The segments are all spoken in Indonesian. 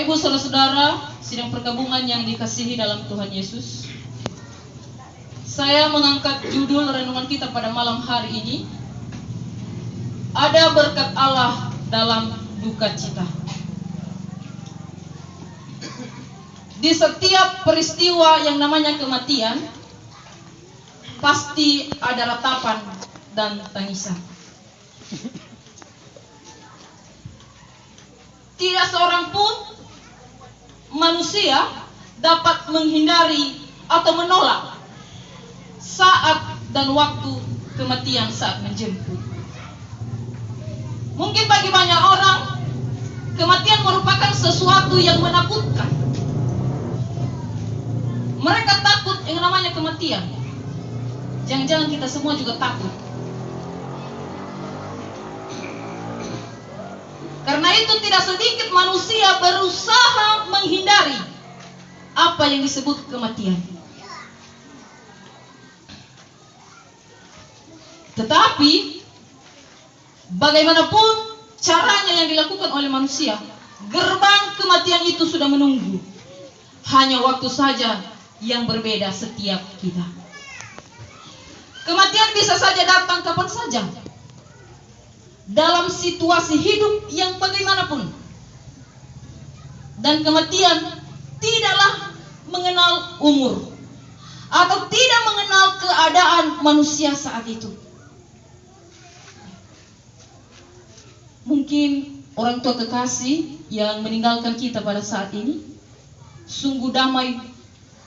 Bapak Ibu Saudara-saudara, sidang pergabungan yang dikasihi dalam Tuhan Yesus, saya mengangkat judul renungan kita pada malam hari ini, ada berkat Allah dalam duka cita. Di setiap peristiwa yang namanya kematian, pasti ada ratapan dan tangisan. Tidak seorang pun manusia dapat menghindari atau menolak saat dan waktu kematian saat menjemput. Mungkin bagi banyak orang, kematian merupakan sesuatu yang menakutkan. Mereka takut yang namanya kematian. Jangan-jangan kita semua juga takut. Karena itu tidak sedikit manusia berusaha menghindari apa yang disebut kematian. Tetapi bagaimanapun caranya yang dilakukan oleh manusia, gerbang kematian itu sudah menunggu. Hanya waktu saja yang berbeda setiap kita. Kematian bisa saja datang kapan saja, dalam situasi hidup yang bagaimanapun. Dan kematian tidaklah mengenal umur atau tidak mengenal keadaan manusia saat itu. Mungkin orang tua kekasih yang meninggalkan kita pada saat ini sungguh damai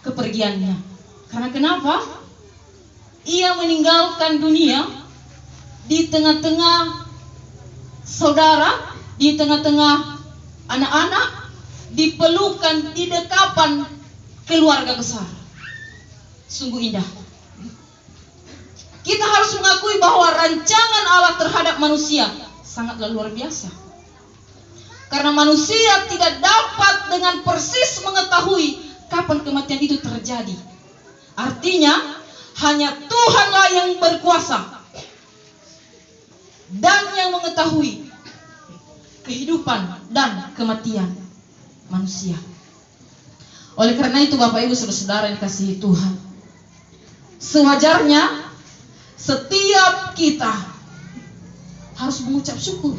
kepergiannya. Karena kenapa? Ia meninggalkan dunia di tengah-tengah saudara, di tengah-tengah anak-anak, dipelukan di dekapan keluarga besar. Sungguh indah. Kita harus mengakui bahwa rancangan Allah terhadap manusia sangatlah luar biasa. Karena manusia tidak dapat dengan persis mengetahui kapan kematian itu terjadi. Artinya, hanya Tuhanlah yang berkuasa dan yang mengetahui kehidupan dan kematian manusia. Oleh karena itu Bapak Ibu Saudara yang dikasihi Tuhan, sewajarnya setiap kita harus mengucap syukur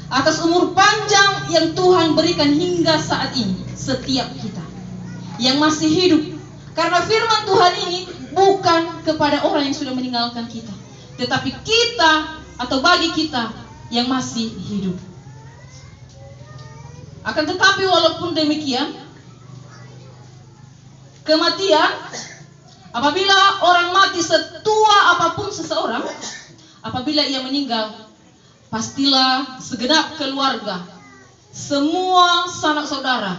atas umur panjang yang Tuhan berikan hingga saat ini. Setiap kita yang masih hidup, karena firman Tuhan ini bukan kepada orang yang sudah meninggalkan kita, tetapi kita atau bagi kita yang masih hidup. Akan tetapi walaupun demikian, kematian, apabila orang mati setua apapun seseorang, apabila ia meninggal, pastilah segenap keluarga, semua sanak saudara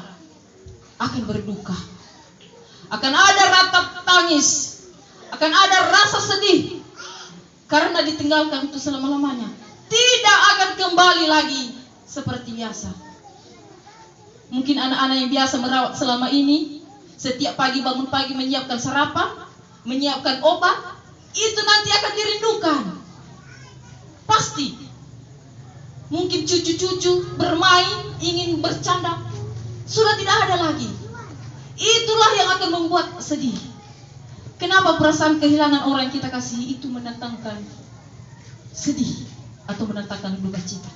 akan berduka. Akan ada ratap tangis, akan ada rasa sedih, karena ditinggalkan itu selama-lamanya. Tidak akan kembali lagi seperti biasa. Mungkin anak-anak yang biasa merawat selama ini, setiap pagi bangun pagi menyiapkan sarapan, menyiapkan obat, itu nanti akan dirindukan. Pasti. Mungkin cucu-cucu bermain, ingin bercanda, sudah tidak ada lagi. Itulah yang akan membuat sedih. Kenapa perasaan kehilangan orang yang kita kasihi itu mendatangkan sedih atau mendatangkan duka cita?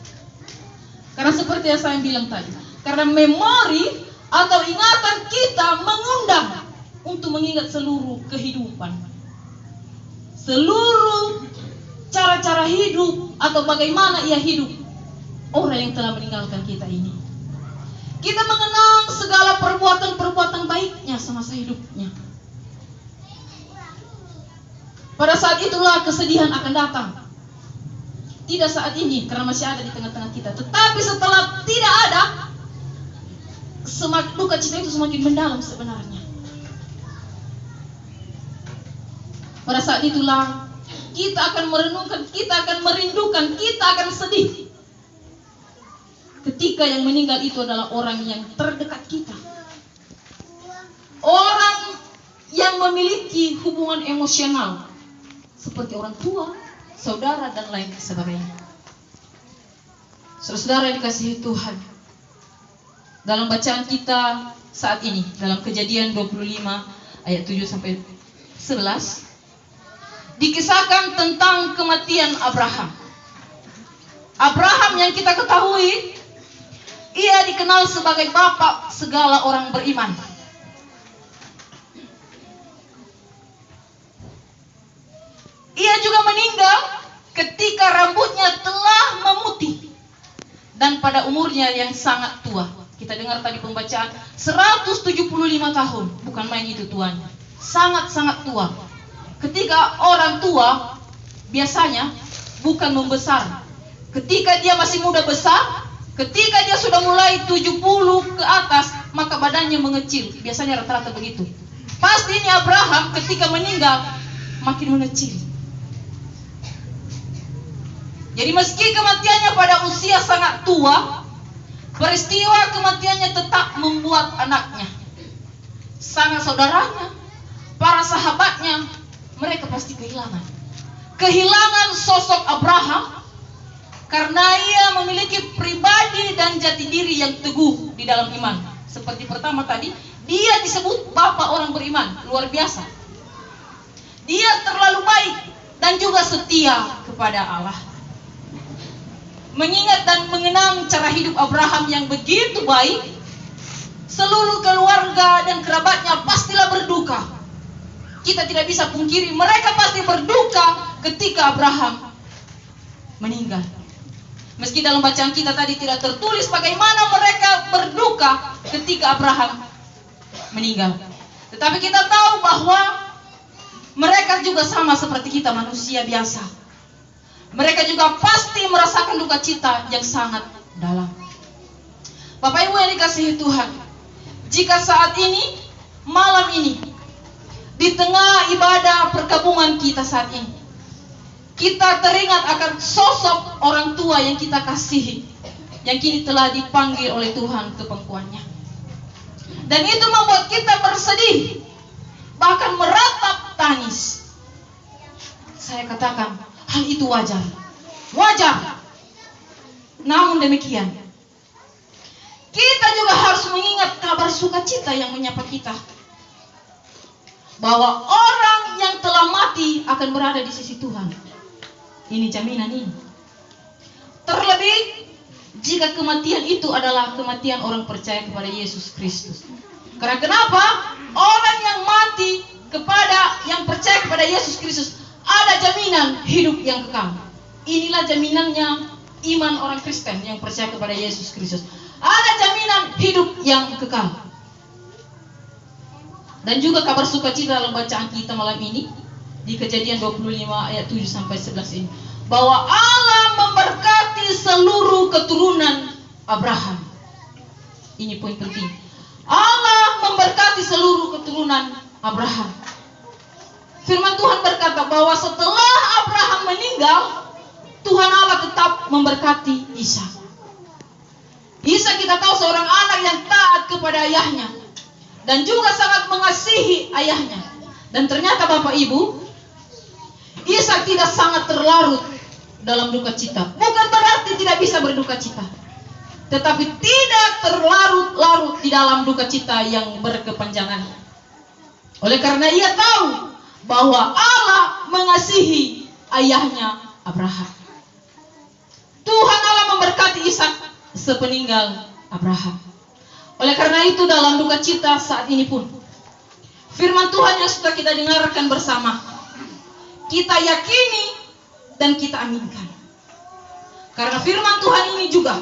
Karena seperti yang saya bilang tadi, karena memori atau ingatan kita mengundang untuk mengingat seluruh kehidupan, seluruh cara-cara hidup atau bagaimana ia hidup orang yang telah meninggalkan kita ini. Kita mengenang segala perbuatan-perbuatan baiknya semasa hidupnya. Pada saat itulah kesedihan akan datang. Tidak saat ini karena masih ada di tengah-tengah kita, tetapi setelah tidak ada, semakin duka cita itu semakin mendalam sebenarnya. Pada saat itulah kita akan merenungkan, kita akan merindukan, kita akan sedih. Ketika yang meninggal itu adalah orang yang terdekat kita, orang yang memiliki hubungan emosional seperti orang tua, saudara, dan lain sebagainya. Saudara yang dikasihi Tuhan, dalam bacaan kita saat ini dalam Kejadian 25 ayat 7 sampai 11 dikisahkan tentang kematian Abraham. Abraham yang kita ketahui, ia dikenal sebagai bapak segala orang beriman. Ia juga meninggal ketika rambutnya telah memutih dan pada umurnya yang sangat tua. Kita dengar tadi pembacaan 175 tahun, bukan main itu tuanya. Sangat-sangat tua. Ketika orang tua biasanya bukan membesar. Ketika dia masih muda besar, ketika dia sudah mulai 70 ke atas, maka badannya mengecil. Biasanya rata-rata begitu. Pasti ini Abraham ketika meninggal makin mengecil. Jadi meski kematiannya pada usia sangat tua, peristiwa kematiannya tetap membuat anaknya, sanak saudaranya, para sahabatnya, mereka pasti kehilangan sosok Abraham karena ia memiliki pribadi dan jati diri yang teguh di dalam iman. Seperti pertama tadi, dia disebut bapak orang beriman, luar biasa. Dia terlalu baik dan juga setia kepada Allah. Mengingat dan mengenang cara hidup Abraham yang begitu baik, seluruh keluarga dan kerabatnya pastilah berduka. Kita tidak bisa pungkiri, mereka pasti berduka ketika Abraham meninggal. Meski dalam bacaan kita tadi tidak tertulis bagaimana mereka berduka ketika Abraham meninggal. Tetapi kita tahu bahwa mereka juga sama seperti kita, manusia biasa. Mereka juga pasti merasakan duka cita yang sangat dalam. Bapak Ibu yang dikasihi Tuhan, jika saat ini, malam ini, di tengah ibadah perkabungan kita saat ini, kita teringat akan sosok orang tua yang kita kasihi, yang kini telah dipanggil oleh Tuhan ke pangkuannya. Dan itu membuat kita bersedih, bahkan meratap tangis. Saya katakan, hal itu wajar. Namun demikian, kita juga harus mengingat kabar sukacita yang menyapa kita, bahwa orang yang telah mati akan berada di sisi Tuhan. Ini jaminan ini. Terlebih jika kematian itu adalah kematian orang percaya kepada Yesus Kristus. Karena kenapa? Orang yang mati yang percaya kepada Yesus Kristus ada jaminan hidup yang kekal. Inilah jaminannya iman orang Kristen yang percaya kepada Yesus Kristus. Ada jaminan hidup yang kekal. Dan juga kabar sukacita dalam bacaan kita malam ini di Kejadian 25 ayat 7 sampai 11 ini, bahwa Allah memberkati seluruh keturunan Abraham. Ini poin penting. Allah memberkati seluruh keturunan Abraham. Firman Tuhan berkata bahwa setelah Abraham meninggal, Tuhan Allah tetap memberkati Ishak. Ishak kita tahu seorang anak yang taat kepada ayahnya dan juga sangat mengasihi ayahnya. Dan ternyata Bapak Ibu, Ishak tidak sangat terlarut dalam duka cita. Bukan berarti tidak bisa berduka cita, tetapi tidak terlarut-larut di dalam duka cita yang berkepanjangan. Oleh karena ia tahu bahwa Allah mengasihi ayahnya Abraham. Tuhan Allah memberkati Ishak sepeninggal Abraham. Oleh karena itu dalam duka cita saat ini pun, firman Tuhan yang sudah kita dengarkan bersama, kita yakini dan kita aminkan. Karena firman Tuhan ini juga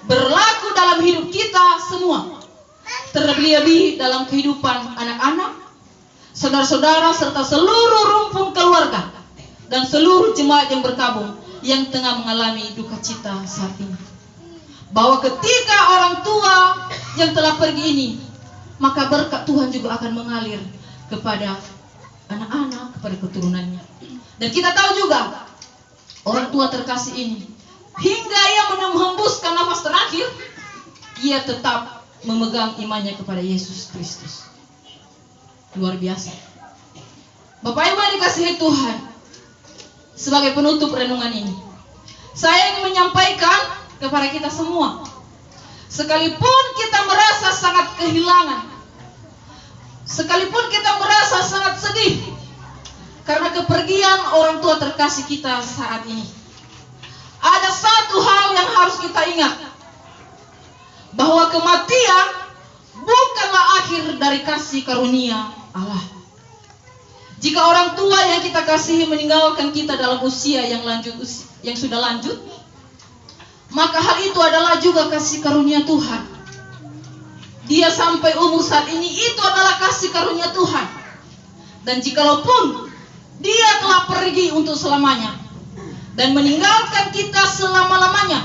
berlaku dalam hidup kita semua. Terlebih-lebih dalam kehidupan anak-anak, saudara-saudara, serta seluruh rumpun keluarga dan seluruh jemaat yang berkabung yang tengah mengalami duka cita saat ini. Bahwa ketika orang tua yang telah pergi ini, maka berkat Tuhan juga akan mengalir kepada anak-anak, kepada keturunannya. Dan kita tahu juga orang tua terkasih ini, hingga ia menghembuskan nafas terakhir, ia tetap memegang imannya kepada Yesus Kristus. Luar biasa. Bapak Ibu yang dikasihi Tuhan, sebagai penutup renungan ini, saya ingin menyampaikan kepada kita semua Sekalipun kita merasa sangat kehilangan, sekalipun kita merasa sangat sedih karena kepergian orang tua terkasih kita saat ini, ada satu hal yang harus kita ingat, bahwa kematian bukanlah akhir dari kasih karunia Allah. Jika orang tua yang kita kasihi meninggalkan kita dalam usia yang sudah lanjut, maka hal itu adalah juga kasih karunia Tuhan. Dia sampai umur saat ini, itu adalah kasih karunia Tuhan. Dan jikalaupun dia telah pergi untuk selamanya dan meninggalkan kita selama-lamanya,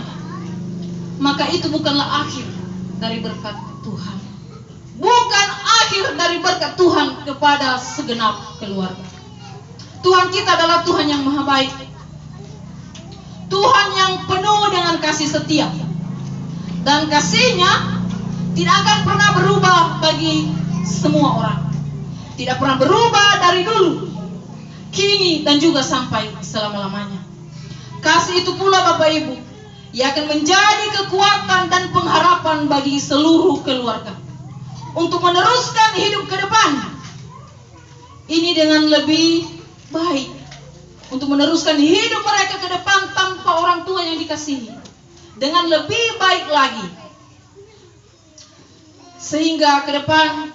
maka itu bukanlah akhir dari berkat Tuhan. Bukan akhir dari berkat Tuhan kepada segenap keluarga. Tuhan kita adalah Tuhan yang maha baik, Tuhan yang penuh dengan kasih setia, dan kasih-Nya tidak akan pernah berubah bagi semua orang. Tidak pernah berubah dari dulu, kini, dan juga sampai selama-lamanya. Kasih itu pula Bapak Ibu yang akan menjadi kekuatan dan pengharapan bagi seluruh keluarga untuk meneruskan hidup ke depan ini dengan lebih baik, untuk meneruskan hidup mereka ke depan tanpa orang tua yang dikasihi dengan lebih baik lagi, sehingga ke depan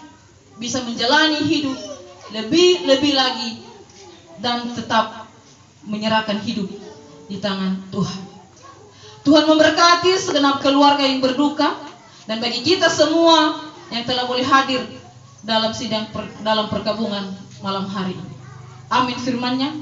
bisa menjalani hidup lebih lagi dan tetap menyerahkan hidup di tangan Tuhan. Tuhan memberkati segenap keluarga yang berduka, dan bagi kita semua yang telah boleh hadir dalam sidang dalam perkabungan malam hari ini. Amin firman-Nya.